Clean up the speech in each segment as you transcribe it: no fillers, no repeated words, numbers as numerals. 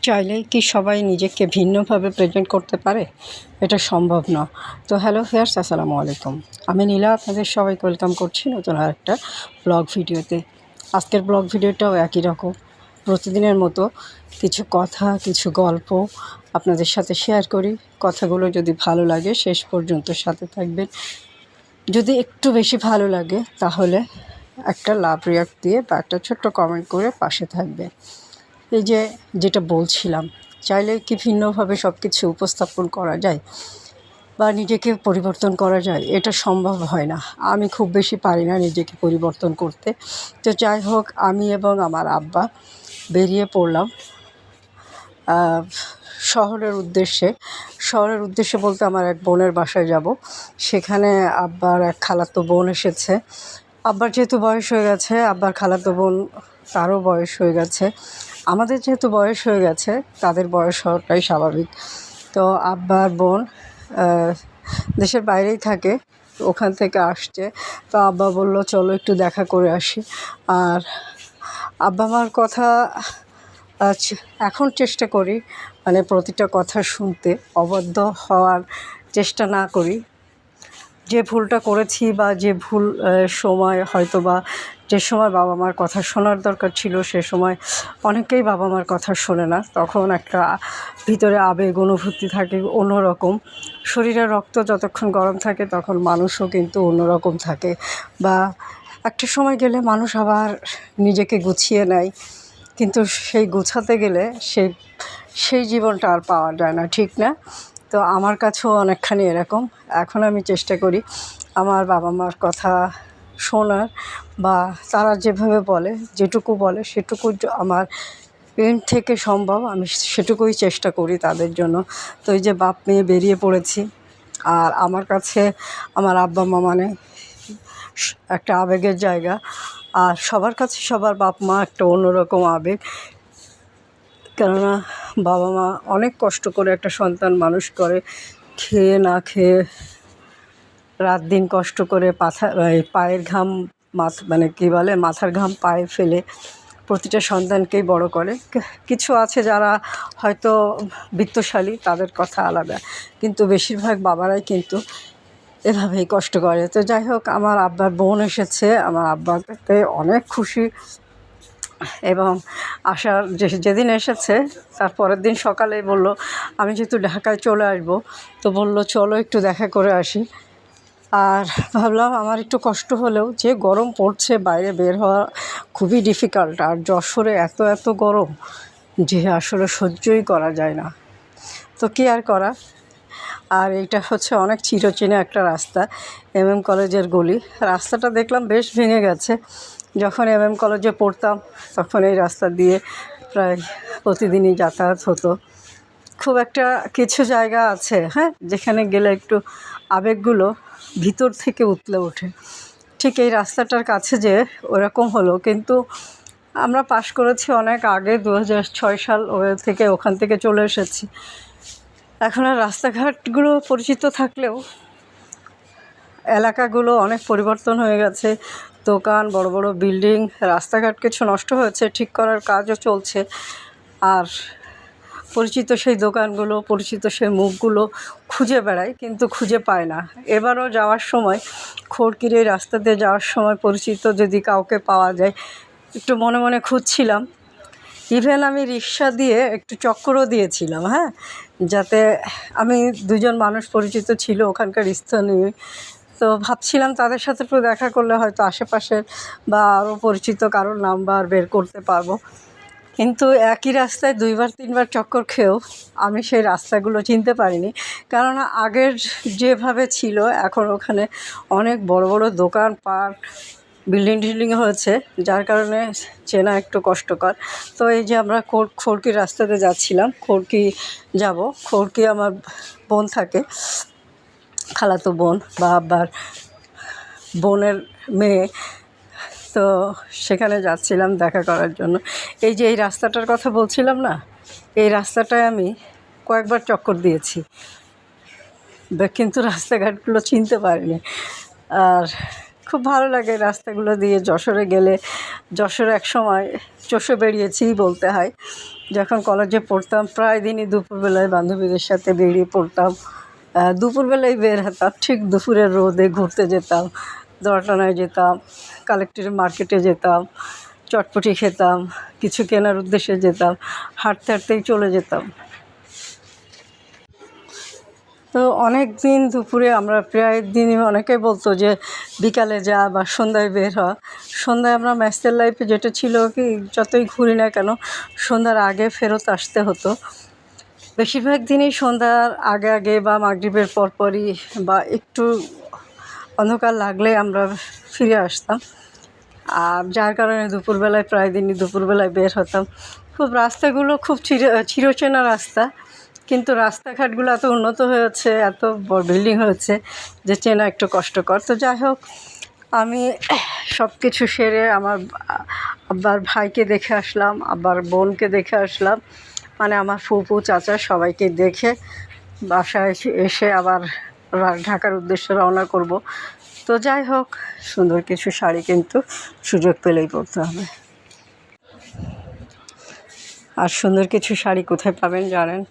চাইলেই কি সবাই নিজেকে ভিন্নভাবে প্রেজেন্ট করতে পারে? এটা সম্ভব না। তো হ্যালো ভিউয়ার্স, আসসালামু আলাইকুম। আমি নীলা আপনাদের সবাইকে ওয়েলকাম করছি নতুন আরেকটা ব্লগ ভিডিওতে। আজকের ব্লগ ভিডিওটাও একই রকম। প্রতিদিনের মতো কিছু কথা, কিছু গল্প আপনাদের সাথে শেয়ার করি। কথাগুলো যদি ভালো লাগে শেষ পর্যন্ত সাথে থাকবেন। যদি একটু বেশি ভালো লাগে তাহলে একটা লাভ রিয়াক্ট দিয়ে বা একটা ছোট্ট কমেন্ট করে পাশে থাকবেন। এই যে যেটা বলছিলাম, চাইলে কি ভিন্নভাবে সব কিছু উপস্থাপন করা যায় বা নিজেকে পরিবর্তন করা যায়? এটা সম্ভব হয় না। আমি খুব বেশি পারি না নিজেকে পরিবর্তন করতে। তো যাই হোক, আমি এবং আমার আব্বা বেরিয়ে পড়লাম শহরের উদ্দেশ্যে। শহরের উদ্দেশ্যে বলতে আমার এক বোনের বাসায় যাব। সেখানে আব্বার এক খালাতো বোন এসেছে। আব্বার যেহেতু বয়স হয়ে গেছে, আব্বার খালাতো বোন তারও বয়স হয়ে গেছে। আমাদের যেহেতু বয়স হয়ে গেছে, তাদের বয়স হওয়াটাই স্বাভাবিক। তো আব্বার বোন দেশের বাইরেই থাকে, ওখান থেকে আসছে। তো আব্বা বলল চলো একটু দেখা করে আসি। আর আব্বা মার কথা এখন চেষ্টা করি মানে প্রতিটা কথা শুনতে, অবাধ্য হওয়ার চেষ্টা না করি। যে ভুলটা করেছি বা যে ভুল সময় হয়তো বা যে সময় বাবা মার কথা শোনার দরকার ছিল সে সময় অনেকেই বাবা মার কথা শোনে না। তখন একটা ভিতরে আবেগ অনুভূতি থাকে অন্যরকম। শরীরের রক্ত যতক্ষণ গরম থাকে তখন মানুষও কিন্তু অন্যরকম থাকে, বা একটা সময় গেলে মানুষ আবার নিজেকে গুছিয়ে নেয়, কিন্তু সেই গোছাতে গেলে সেই জীবনটা আর পাওয়া যায় না, ঠিক না? তো আমার কাছেও অনেকখানি এরকম। এখন আমি চেষ্টা করি আমার বাবা মার কথা শোনার, বা তারা যেভাবে বলে, যেটুকু বলে সেটুকু আমার এন্ড থেকে সম্ভব আমি সেটুকুই চেষ্টা করি তাদের জন্য। তো এই যে বাপ মেয়ে বেরিয়ে পড়েছি, আর আমার কাছে আমার আব্বা মা মানে একটা আবেগের জায়গা। আর সবার কাছে সবার বাপ মা একটা অন্যরকম আবেগ, কেননা বাবা মা অনেক কষ্ট করে একটা সন্তান মানুষ করে, খেয়ে না খেয়ে রাত দিন কষ্ট করে পায়ের ঘাম মানে কী বলে মাথার ঘাম পায়ে ফেলে প্রতিটা সন্তানকেই বড় করে। কিছু আছে যারা হয়তো বিত্তশালী, তাদের কথা আলাদা, কিন্তু বেশিরভাগ বাবারাই কিন্তু এভাবেই কষ্ট করে। তো যাই হোক, আমার আব্বার বোন এসেছে, আমার আব্বাতে অনেক খুশি। এবং যেদিন এসেছে তার পরের দিন সকালেই বলল আমি যেহেতু ঢাকায় চলে আসবো, তো বলল চলো একটু দেখা করে আসি। আর ভাবলাম আমার একটু কষ্ট হলেও, যে গরম পড়ছে বাইরে বের হওয়া খুবই ডিফিকাল্ট, আর যশোরে এত গরম যে আসলে সহ্যই করা যায় না। তো কী আর করা। আর এইটা হচ্ছে অনেক চিরচেনা একটা রাস্তা, কলেজের গলি। রাস্তাটা দেখলাম বেশ ভেঙে গেছে। যখন কলেজে পড়তাম তখন এই রাস্তা দিয়ে প্রায় প্রতিদিনই যাতায়াত হতো। খুব একটা কিছু জায়গা আছে, হ্যাঁ, যেখানে গেলে একটু আবেগগুলো ভিতর থেকে উতলে ওঠে। ঠিক এই রাস্তাটার কাছে যে ওরকম হলো, কিন্তু আমরা পাশ করেছি অনেক আগে, 2006 সাল থেকে ওখান থেকে চলে এসেছি। এখন আর রাস্তাঘাটগুলো পরিচিত থাকলেও এলাকাগুলো অনেক পরিবর্তন হয়ে গেছে। দোকান, বড় বড় বিল্ডিং, রাস্তাঘাট কিছু নষ্ট হয়েছে, ঠিক করার কাজও চলছে। আর পরিচিত সেই দোকানগুলো, পরিচিত সেই মুখগুলো খুঁজে বেড়াই, কিন্তু খুঁজে পায় না। এবারও যাওয়ার সময় খড়কির এই রাস্তাতে যাওয়ার সময় পরিচিত যদি কাউকে পাওয়া যায় একটু মনে মনে খুঁজছিলাম। ইভেন আমি রিক্সা দিয়ে একটু চক্করও দিয়েছিলাম, হ্যাঁ, যাতে আমি দুজন মানুষ পরিচিত ছিল ওখানকার স্থানীয়। তো ভাবছিলাম তাদের সাথে একটু দেখা করলে হয়তো আশেপাশের বা আরও পরিচিত কারোর নাম্বার বের করতে পারবো। কিন্তু একই রাস্তায় 2-3বার চক্কর খেয়েও আমি সেই রাস্তাগুলো চিনতে পারিনি, কেননা আগের যেভাবে ছিল এখন ওখানে অনেক বড় বড় দোকানপাট, বিল্ডিং হয়েছে, যার কারণে চেনা একটু কষ্টকর। তো এই যে আমরা খড়কির রাস্তাতে যাচ্ছিলাম, খড়কি আমার বোন থাকে, খালাতো বোন বা আব্বার বোনের মেয়ে। তো সেখানে যাচ্ছিলাম দেখা করার জন্য। এই যে এই রাস্তাটার কথা বলছিলাম না, এই রাস্তাটায় আমি কয়েকবার চক্কর দিয়েছি, কিন্তু রাস্তাঘাটগুলো চিনতে পারিনি। আর খুব ভালো লাগে রাস্তাগুলো দিয়ে যশোরে গেলে। যশোরে একসময় চষে বেরিয়েছিই বলতে হয়। যখন কলেজে পড়তাম প্রায় দিনই দুপুরবেলায় বান্ধবীদের সাথে বেরিয়ে পড়তাম। দুপুরবেলায় বের হতাম, ঠিক দুপুরের রোদে ঘুরতে যেতাম, দোয়াটানায় যেতাম, কালেক্টরের মার্কেটে যেতাম, চটপটি খেতাম, কিছু কেনার উদ্দেশ্যে যেতাম, হাঁটতে হাঁটতেই চলে যেতাম। তো অনেক দিন দুপুরে আমরা প্রায় দিনই অনেকে বলতো যে বিকালে যা বা সন্ধ্যায় বের হ। সন্ধ্যায় আমরা ম্যাচের লাইফে যেটা ছিল কি, যতই ঘুরি না কেন সন্ধ্যার আগে ফেরত আসতে হতো। বেশিরভাগ দিনই সন্ধ্যার আগে আগে বা মাগরিবের পরপরই বা একটু অন্ধকার লাগলে আমরা ফিরে আসতাম। আর যার কারণে দুপুরবেলায় প্রায় দিনই দুপুরবেলায় বের হতাম। খুব রাস্তাগুলো খুব চিরচেনা রাস্তা, কিন্তু রাস্তাঘাটগুলো এত উন্নত হয়েছে, এত বিল্ডিং হয়েছে যে চেনা একটু কষ্টকর। তো যাই হোক, আমি সব কিছু সেরে আমার আব্বার ভাইকে দেখে আসলাম, আব্বার বোনকে দেখে আসলাম, মানে আমার ফুপু চাচা সবাইকে দেখে বাসায় এসে আবার ঢাকার উদ্দেশ্যে রওনা করব। তো যাই হোক, সুন্দর কিছু শাড়ি কিন্তু সুযোগ পেলেই পরতে হবে। আর সুন্দর কিছু শাড়ি কোথায় পাবেন জানেন?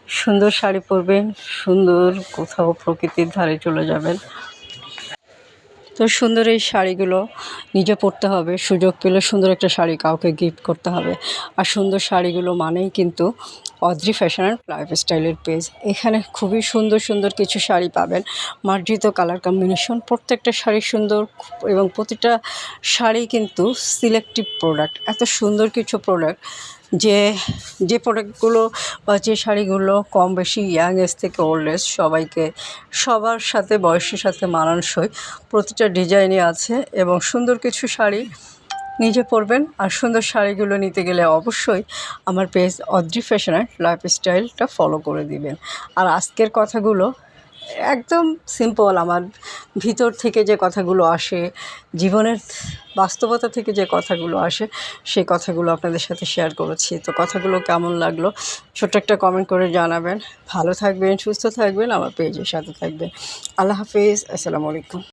সুন্দর শাড়ি পরবেন, সুন্দর কোথাও প্রকৃতির ধারে চলে যাবেন। তো সুন্দর এই শাড়িগুলো নিজে পরতে হবে, সুযোগ পেলে সুন্দর একটা শাড়ি কাউকে গিফট করতে হবে। আর সুন্দর শাড়িগুলো মানেই কিন্তু অদ্রি ফ্যাশন অ্যান্ড লাইফস্টাইলের পেজ। এখানে খুবই সুন্দর সুন্দর কিছু শাড়ি পাবেন, মার্জিত কালার কম্বিনেশন, প্রত্যেকটা শাড়ি সুন্দর এবং প্রতিটা শাড়ি কিন্তু সিলেক্টিভ প্রোডাক্ট। এত সুন্দর কিছু প্রোডাক্ট যে প্রোডাক্টগুলো বা যে শাড়িগুলো কম বেশি ইয়াং এজ থেকে ওল্ড এজ সবাইকে, সবার সাথে বয়সের সাথে মানানসই প্রতিটা ডিজাইনই আছে। এবং সুন্দর কিছু শাড়ি নিজে পরবেন। আর সুন্দর শাড়িগুলো নিতে গেলে অবশ্যই আমার পেজ অদ্রি ফ্যাশন অ্যান্ড লাইফস্টাইলটা ফলো করে দিবেন। আর আজকের কথাগুলো একদম সিম্পল, আমার ভিতর থেকে যে কথাগুলো আসে, জীবনের বাস্তবতা থেকে যে কথাগুলো আসে, সেই কথাগুলো আপনাদের সাথে শেয়ার করেছি। তো কথাগুলো কেমন লাগলো ছোট্ট একটা কমেন্ট করে জানাবেন। ভালো থাকবেন, সুস্থ থাকবেন, আমার পেজের সাথে থাকবেন। আল্লাহ হাফিজ, আসসালামু আলাইকুম।